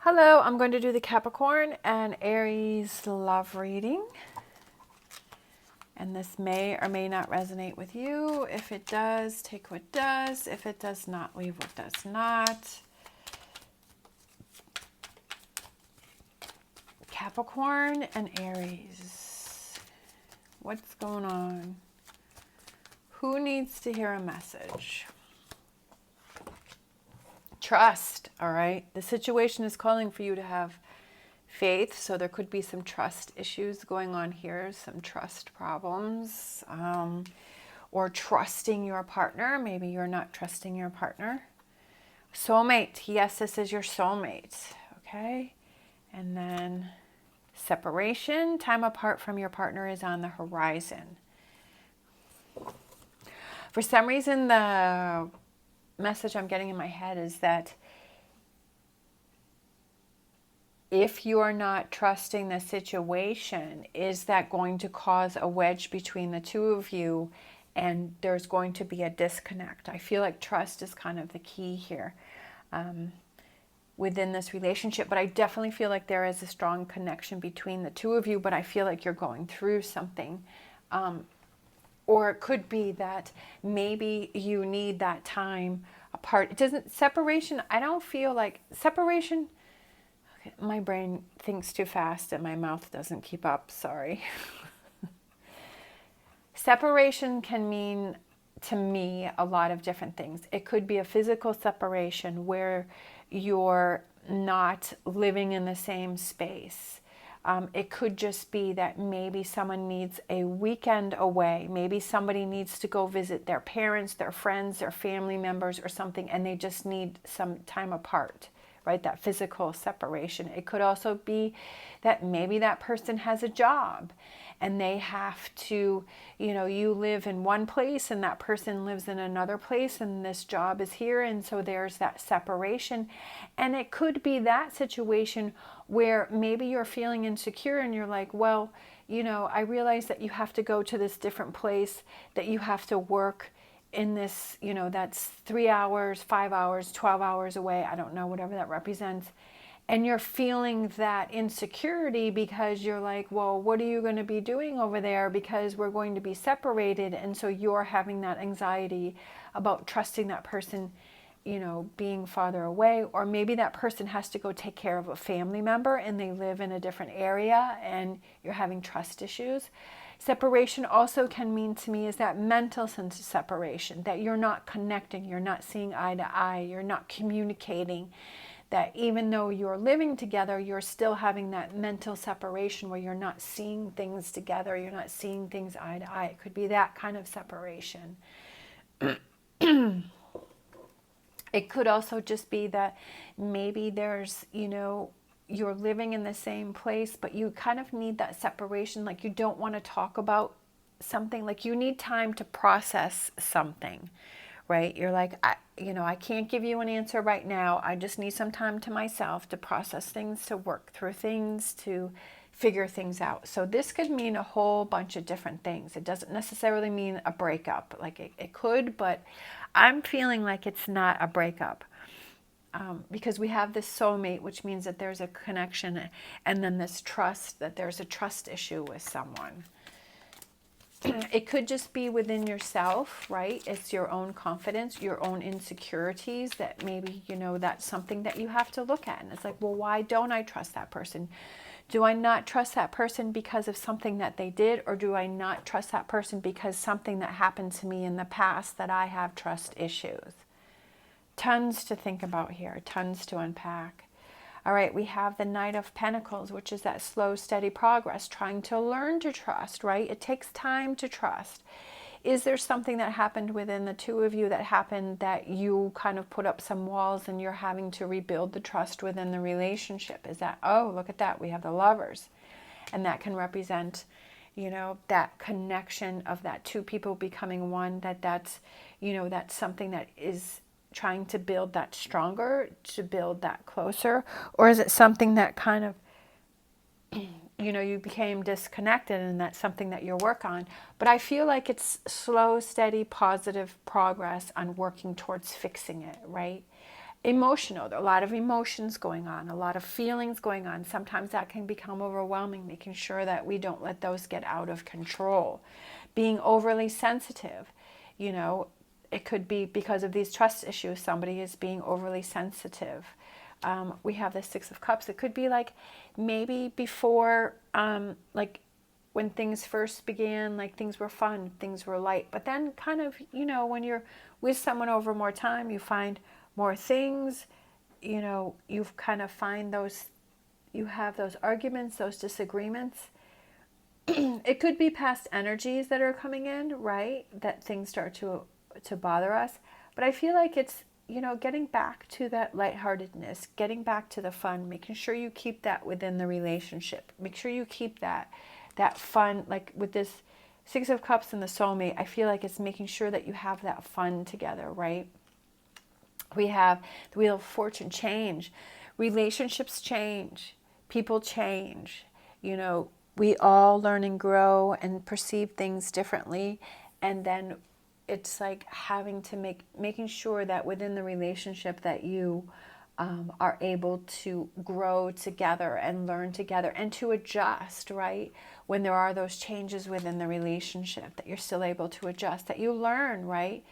Hello, I'm going to do the Capricorn and Aries love reading. And this may or may not resonate with you. If it does, take what does. If it does not, leave what does not. Capricorn and Aries. What's going on? Who needs to hear a message? Trust, all right? The situation is calling for you to have faith, so there could be some trust issues going on here, some trust problems, or trusting your partner. Maybe you're not trusting your partner. Soulmate, yes, this is your soulmate, okay? And then separation, time apart from your partner is on the horizon. For some reason, the message I'm getting in my head is that if you're not trusting the situation, is that going to cause a wedge between the two of you and there's going to be a disconnect? I feel like trust is kind of the key here within this relationship, but I definitely feel like there is a strong connection between the two of you, but I feel like you're going through something. Or it could be that maybe you need that time apart. It doesn't, separation, I don't feel like separation, okay, my brain thinks too fast and my mouth doesn't keep up, sorry. Separation can mean to me a lot of different things. It could be a physical separation where you're not living in the same space. It could just be that maybe someone needs a weekend away. Maybe somebody needs to go visit their parents, their friends, their family members or something, and they just need some time apart, right? That physical separation. It could also be that maybe that person has a job and they have to, you live in one place and that person lives in another place and this job is here, and so there's that separation. And it could be that situation where maybe you're feeling insecure and you're like, well, I realize that you have to go to this different place, that you have to work in this, that's 3 hours, 5 hours, 12 hours away, I don't know, whatever that represents. And you're feeling that insecurity because you're like, well, what are you going to be doing over there? Because we're going to be separated. And so you're having that anxiety about trusting that person, being farther away. Or maybe that person has to go take care of a family member and they live in a different area and you're having trust issues. Separation also can mean to me is that mental sense of separation, that you're not connecting, you're not seeing eye to eye, you're not communicating. That even though you're living together, you're still having that mental separation where you're not seeing things together, you're not seeing things eye to eye. It could be that kind of separation. It could also just be that maybe there's, you're living in the same place, but you kind of need that separation. Like you don't want to talk about something, like you need time to process something. Right? You're like, I can't give you an answer right now. I just need some time to myself to process things, to work through things, to figure things out. So this could mean a whole bunch of different things. It doesn't necessarily mean a breakup. Like it could, but I'm feeling like it's not a breakup. Because we have this soulmate, which means that there's a connection, and then this trust, that there's a trust issue with someone. It could just be within yourself, right? It's your own confidence, your own insecurities that maybe, that's something that you have to look at. And it's like, well, why don't I trust that person? Do I not trust that person because of something that they did? Or do I not trust that person because something that happened to me in the past that I have trust issues? Tons to think about here, tons to unpack. All right, we have the Knight of Pentacles, which is that slow, steady progress, trying to learn to trust, right? It takes time to trust. Is there something that happened within the two of you that happened that you kind of put up some walls and you're having to rebuild the trust within the relationship? Is that, oh, look at that, we have the Lovers. And that can represent, that connection of that two people becoming one, that's something that is trying to build that stronger, to build that closer? Or is it something that kind of, you became disconnected and that's something that you work on? But I feel like it's slow, steady, positive progress on working towards fixing it, right? emotional. There are a lot of emotions going on, a lot of feelings going on. Sometimes that can become overwhelming, making sure that we don't let those get out of control. Being overly sensitive, you know, it could be because of these trust issues, somebody is being overly sensitive. We have the Six of Cups. It could be like maybe before, like when things first began, like things were fun, things were light. But then kind of, you know, when you're with someone over more time, you find more things, you know, you kind of find those, you have those arguments, those disagreements. It could be past energies that are coming in, right? That things start to bother us. But I feel like it's, you know, getting back to that lightheartedness, getting back to the fun, making sure you keep that within the relationship. Make sure you keep that fun, like with this Six of Cups and the soulmate, I feel like it's making sure that you have that fun together, right? We have the Wheel of Fortune, change. Relationships change. People change. You know, we all learn and grow and perceive things differently. And then it's like having to making sure that within the relationship that you are able to grow together and learn together and to adjust, right? When there are those changes within the relationship, that you're still able to adjust, that you learn, right?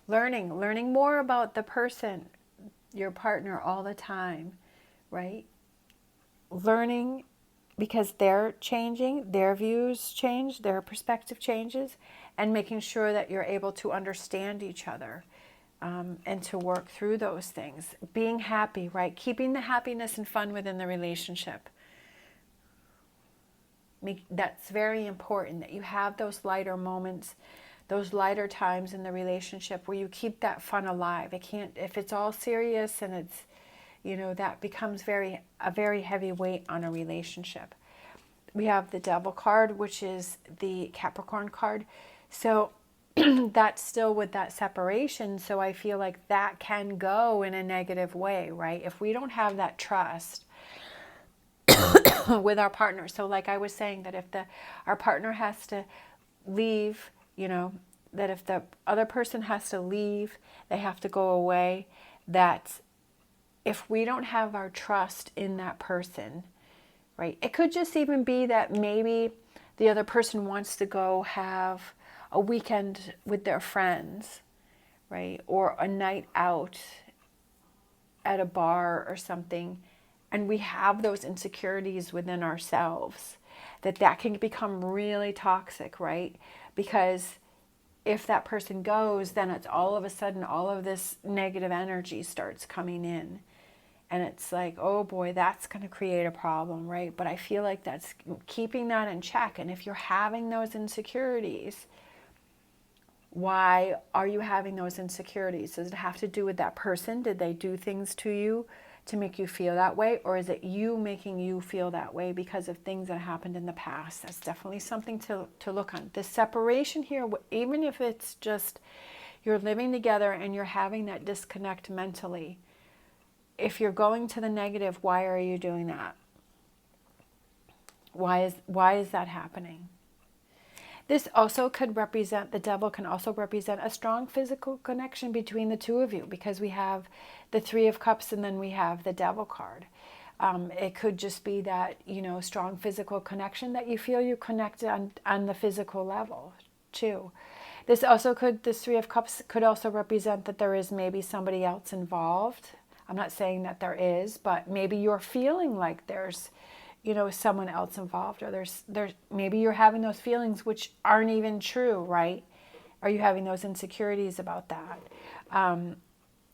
Learning more about the person, your partner all the time, right? Learning because they're changing, their views change, their perspective changes, and making sure that you're able to understand each other and to work through those things. Being happy, right? Keeping the happiness and fun within the relationship. That's very important, that you have those lighter moments, those lighter times in the relationship where you keep that fun alive. It can't, if it's all serious and it's, you know, that becomes a very heavy weight on a relationship. We have the Devil card, which is the Capricorn card. So that's still with that separation. So I feel like that can go in a negative way, right? If we don't have that trust with our partner. So like I was saying, that if our partner has to leave, you know, that if the other person has to leave, they have to go away, that if we don't have our trust in that person, right? It could just even be that maybe the other person wants to go have a weekend with their friends, right? Or a night out at a bar or something, and we have those insecurities within ourselves, that can become really toxic, right? Because if that person goes, then it's all of a sudden all of this negative energy starts coming in. And it's like, oh boy, that's going to create a problem, right? But I feel like that's keeping that in check. And if you're having those insecurities, why are you having those insecurities? Does it have to do with that person? Did they do things to you to make you feel that way? Or is it you making you feel that way because of things that happened in the past? That's definitely something to look on. The separation here, even if it's just you're living together and you're having that disconnect mentally, if you're going to the negative, why are you doing that? Why is that happening? This also could represent, the Devil can also represent a strong physical connection between the two of you, because we have the Three of Cups and then we have the Devil card. It could just be that, you know, strong physical connection, that you feel you connected on the physical level too. This Three of Cups could also represent that there is maybe somebody else involved. I'm not saying that there is, but maybe you're feeling like there's, you know, someone else involved, or there's maybe you're having those feelings which aren't even true, right? Are you having those insecurities about that?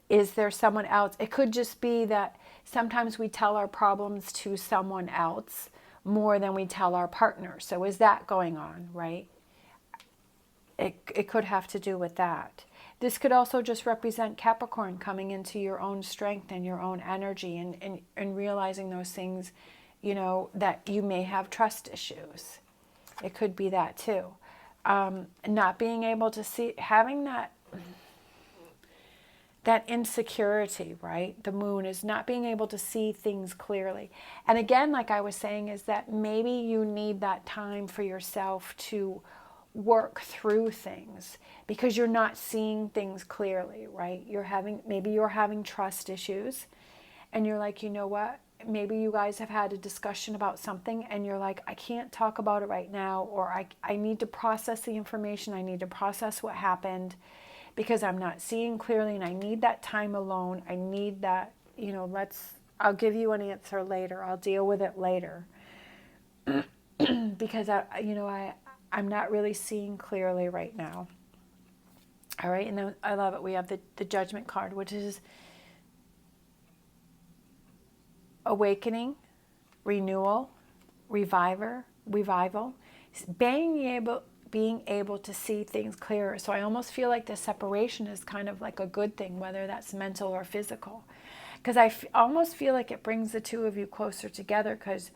Is there someone else? It could just be that sometimes we tell our problems to someone else more than we tell our partner. So is that going on, right? It could have to do with that. This could also just represent Capricorn coming into your own strength and your own energy, and realizing those things, you know, that you may have trust issues. It could be that too. Not being able to see, having that insecurity, right? The Moon is not being able to see things clearly. And again, like I was saying, is that maybe you need that time for yourself to work through things because you're not seeing things clearly, right? Maybe you're having trust issues and you're like, you know what? Maybe you guys have had a discussion about something and you're like, I can't talk about it right now, or I need to process the information. I need to process what happened because I'm not seeing clearly and I need that time alone. I need that, I'll give you an answer later. I'll deal with it later. Because I'm not really seeing clearly right now. All right, and then I love it. We have the Judgment card, which is awakening, renewal, revival, being able to see things clearer. So I almost feel like the separation is kind of like a good thing, whether that's mental or physical, because almost feel like it brings the two of you closer together, because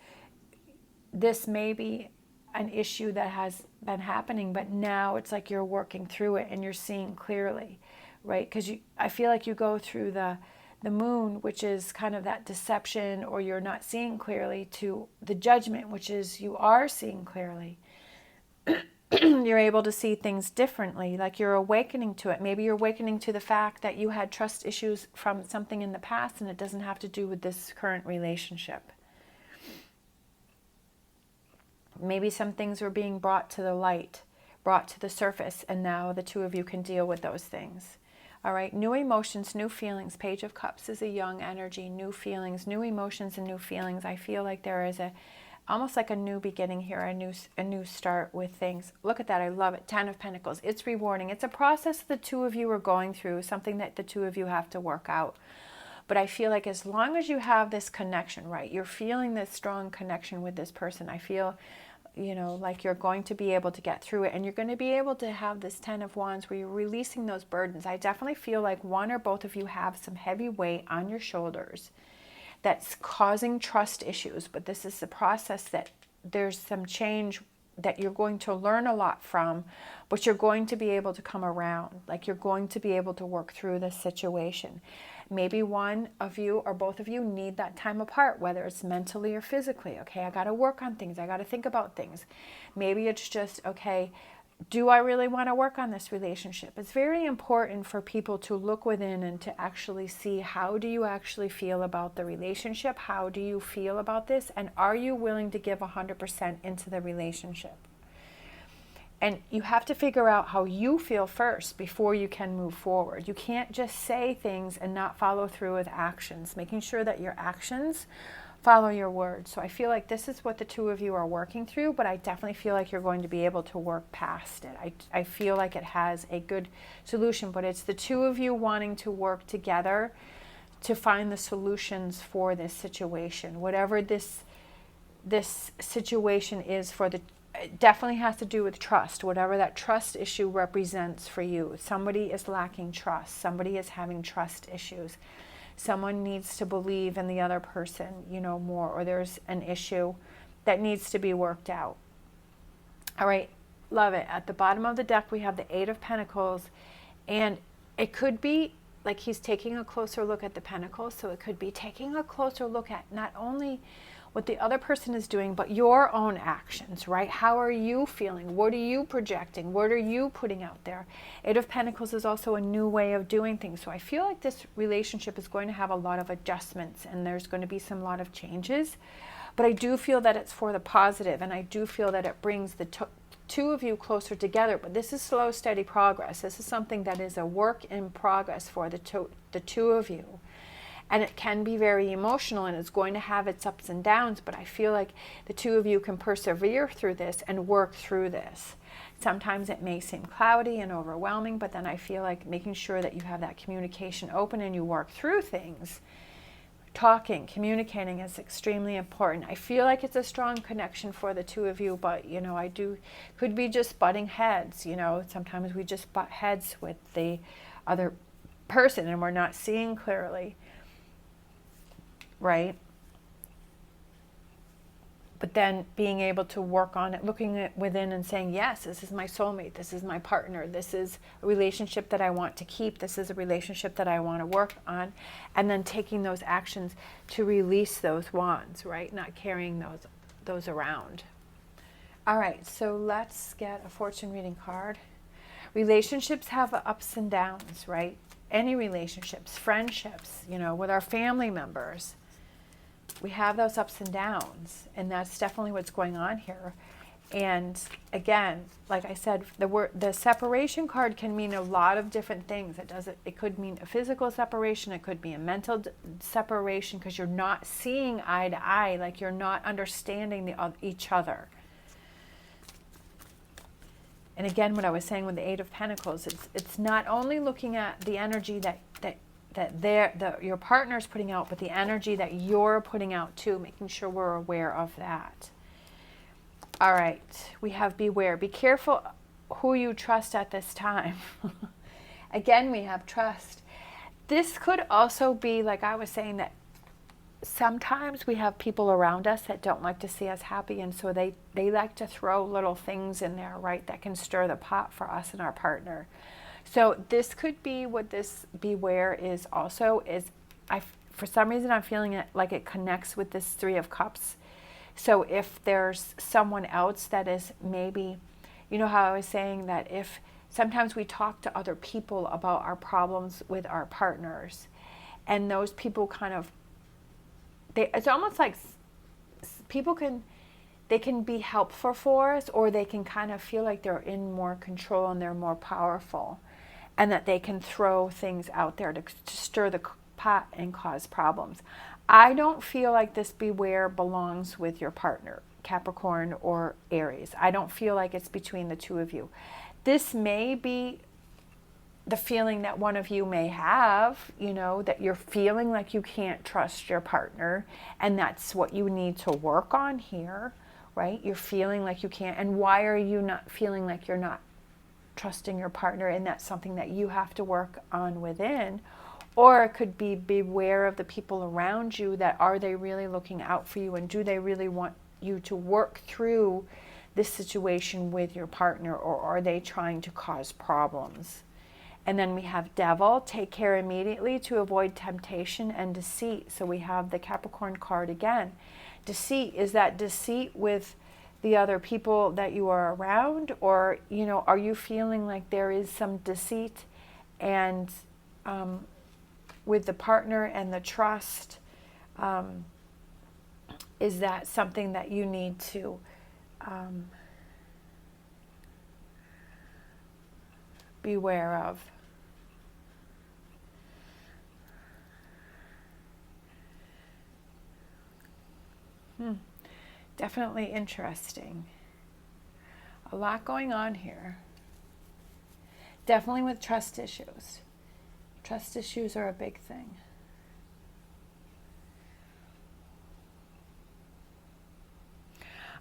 this may be an issue that has been happening, but now it's like you're working through it and you're seeing clearly, right? Because I feel like you go through the moon, which is kind of that deception, or you're not seeing clearly, to the judgment, which is you are seeing clearly. You're able to see things differently, like you're awakening to it. Maybe you're awakening to the fact that you had trust issues from something in the past and it doesn't have to do with this current relationship. Maybe some things were being brought to the light, brought to the surface, and now the two of you can deal with those things. All right, new emotions, new feelings. Page of Cups is a young energy, new feelings, new emotions and new feelings. I feel like there is almost like a new beginning here, a new start with things. Look at that, I love it. 10 of Pentacles. It's rewarding. It's a process the two of you are going through, something that the two of you have to work out. But I feel like as long as you have this connection, right, you're feeling this strong connection with this person, I feel, like you're going to be able to get through it, and you're going to be able to have this 10 of Wands where you're releasing those burdens. I definitely feel like one or both of you have some heavy weight on your shoulders that's causing trust issues, but this is the process that there's some change that you're going to learn a lot from, but you're going to be able to come around, like you're going to be able to work through this situation. Maybe one of you or both of you need that time apart, whether it's mentally or physically. Okay, I got to work on things. I got to think about things. Maybe it's just, okay, do I really want to work on this relationship? It's very important for people to look within and to actually see, how do you actually feel about the relationship? How do you feel about this? And are you willing to give 100% into the relationship? And you have to figure out how you feel first before you can move forward. You can't just say things and not follow through with actions, making sure that your actions follow your words. So I feel like this is what the two of you are working through, but I definitely feel like you're going to be able to work past it. I feel like it has a good solution, but it's the two of you wanting to work together to find the solutions for this situation. Whatever this situation is for it definitely has to do with trust, whatever that trust issue represents for you. Somebody is lacking trust. Somebody is having trust issues. Someone needs to believe in the other person, more, or there's an issue that needs to be worked out. All right, love it. At the bottom of the deck, we have the 8 of Pentacles, and it could be like he's taking a closer look at the Pentacles, so it could be taking a closer look at not only what the other person is doing, but your own actions, right? How are you feeling? What are you projecting? What are you putting out there? 8 of Pentacles is also a new way of doing things. So I feel like this relationship is going to have a lot of adjustments, and there's going to be some lot of changes. But I do feel that it's for the positive, and I do feel that it brings the two of you closer together. But this is slow, steady progress. This is something that is a work in progress for the two of you. And it can be very emotional, and it's going to have its ups and downs, but I feel like the two of you can persevere through this and work through this. Sometimes it may seem cloudy and overwhelming, but then I feel like making sure that you have that communication open and you work through things. Talking, communicating is extremely important. I feel like it's a strong connection for the two of you, but could be just butting heads. Sometimes we just butt heads with the other person and we're not seeing clearly. Right? But then being able to work on it, looking at within and saying, yes, this is my soulmate, this is my partner, this is a relationship that I want to keep, this is a relationship that I want to work on, and then taking those actions to release those wands, right? Not carrying those around. All right, so let's get a fortune reading card. Relationships have ups and downs, right? Any relationships, friendships, with our family members. We have those ups and downs, and that's definitely what's going on here. And again, like I said, the separation card can mean a lot of different things. It could mean a physical separation, it could be a mental separation because you're not seeing eye to eye, like you're not understanding each other. And again, what I was saying with the Eight of Pentacles, it's not only looking at the energy that your partner's putting out, but the energy that you're putting out too, making sure we're aware of that. All right, we have beware. Be careful who you trust at this time. Again, we have trust. This could also be, like I was saying, that sometimes we have people around us that don't like to see us happy, and so they like to throw little things in there, right, that can stir the pot for us and our partner. So this could be what this beware is also. For some reason, I'm feeling it like it connects with this Three of Cups. So if there's someone else that is maybe, how I was saying that if sometimes we talk to other people about our problems with our partners, and those people kind of, it's almost like people can be helpful for us, or they can kind of feel like they're in more control and they're more powerful, and that they can throw things out there to stir the pot and cause problems. I don't feel like this beware belongs with your partner, Capricorn or Aries. I don't feel like it's between the two of you. This may be the feeling that one of you may have, that you're feeling like you can't trust your partner, and that's what you need to work on here, right? You're feeling like you can't, and why are you not feeling like you're not trusting your partner? And that's something that you have to work on within. Or it could be beware of the people around you, that are they really looking out for you, and do they really want you to work through this situation with your partner, or are they trying to cause problems? And then we have Devil. Take care immediately to avoid temptation and deceit. So we have the Capricorn card again. Deceit, is that deceit with the other people that you are around? Or, are you feeling like there is some deceit and with the partner and the trust? Is that something that you need to beware of? Definitely interesting. A lot going on here. Definitely with trust issues. Trust issues are a big thing.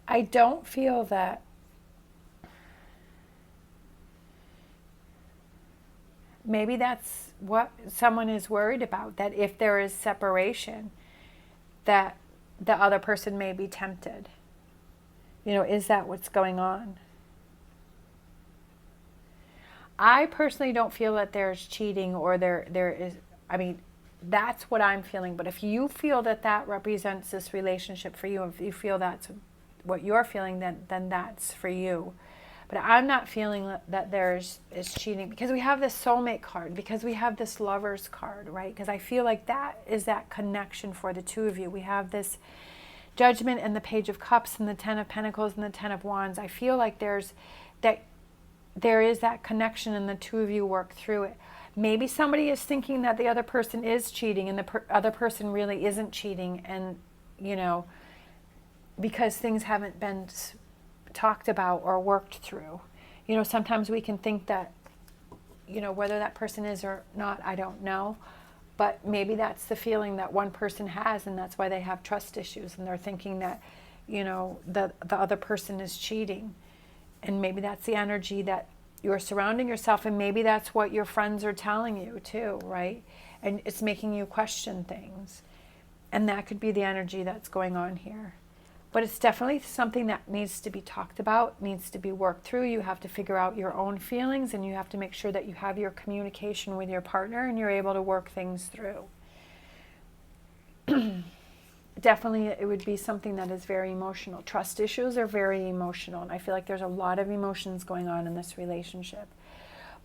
I don't feel that maybe that's what someone is worried about, that if there is separation, that the other person may be tempted. Is that what's going on? I personally don't feel that there's cheating, or there is, that's what I'm feeling. But if you feel that represents this relationship for you, if you feel that's what you're feeling, then that's for you. But I'm not feeling that is cheating, because we have this soulmate card, because we have this lovers card, right? Because I feel like that is that connection for the two of you. We have this Judgment and the Page of Cups and the Ten of Pentacles and the Ten of Wands. I feel like there is that connection, and the two of you work through it. Maybe somebody is thinking that the other person is cheating, and the other person really isn't cheating, and because things haven't been talked about or worked through. Sometimes we can think that, whether that person is or not, I don't know. But maybe that's the feeling that one person has, and that's why they have trust issues, and they're thinking that, the other person is cheating. And maybe that's the energy that you're surrounding yourself, and maybe that's what your friends are telling you too, right? And it's making you question things. And that could be the energy that's going on here. But it's definitely something that needs to be talked about, needs to be worked through. You have to figure out your own feelings, and you have to make sure that you have your communication with your partner and you're able to work things through. definitely it would be something that is very emotional. Trust issues are very emotional, and I feel like there's a lot of emotions going on in this relationship.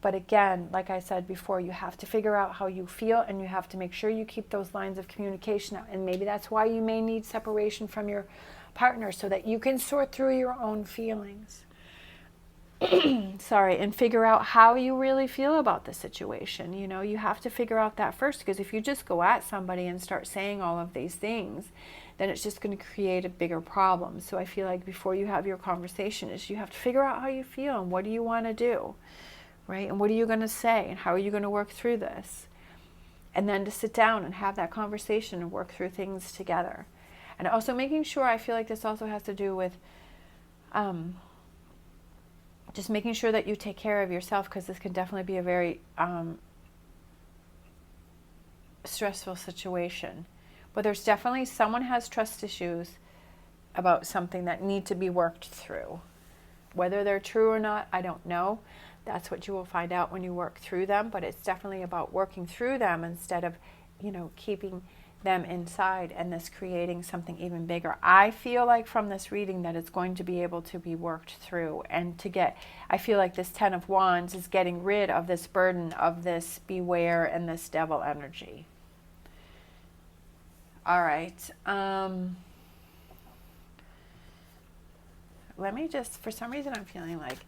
But again, like I said before, you have to figure out how you feel, and you have to make sure you keep those lines of communication out. And maybe that's why you may need separation from your partner, so that you can sort through your own feelings. Sorry, and figure out how you really feel about the situation. You know, you have to figure out that first, because if you just go at somebody and start saying all of these things, then it's just going to create a bigger problem. So I feel like before you have your conversation, is you have to figure out how you feel and what do you want to do, right? And what are you going to say and how are you going to work through this? And then to sit down and have that conversation and work through things together. And also making sure, I feel like this also has to do with just making sure that you take care of yourself, because this can definitely be a very stressful situation. But there's definitely someone has trust issues about something that need to be worked through. Whether they're true or not, I don't know. That's what you will find out when you work through them. But it's definitely about working through them instead of, you know, keeping them inside and this creating something even bigger. I feel like from this reading that it's going to be able to be worked through, and to get, I feel like this 10 of Wands is getting rid of this burden of this beware and this devil energy. All right. Let me just, for some reason I'm feeling like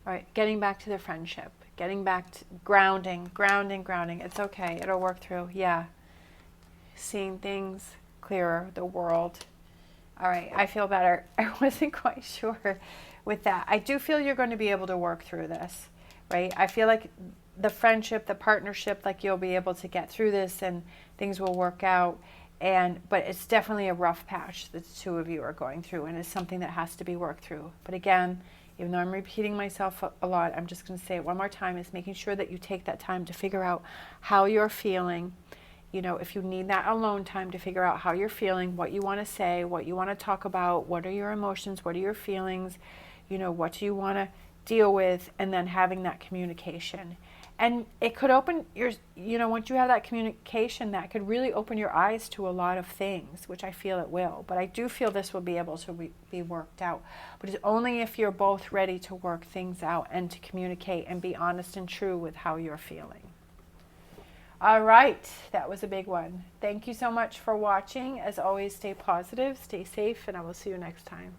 all right, getting back to the friendship, getting back to grounding. It's okay. It'll work through. Yeah. Seeing things clearer, the world. All right, I feel better. I wasn't quite sure with that. I do feel you're going to be able to work through this, right? I feel like the friendship, the partnership, like you'll be able to get through this and things will work out. But it's definitely a rough patch that the two of you are going through, and it's something that has to be worked through. But again, even though I'm repeating myself a lot, I'm just going to say it one more time, is making sure that you take that time to figure out how you're feeling. You know, if you need that alone time to figure out how you're feeling, what you want to say, what you want to talk about, what are your emotions, what are your feelings, you know, what do you want to deal with, and then having that communication. And it could open your, you know, once you have that communication, that could really open your eyes to a lot of things, which I feel it will. But I do feel this will be able to be worked out. But it's only if you're both ready to work things out and to communicate and be honest and true with how you're feeling. All right, that was a big one. Thank you so much for watching. As always, stay positive, stay safe, and I will see you next time.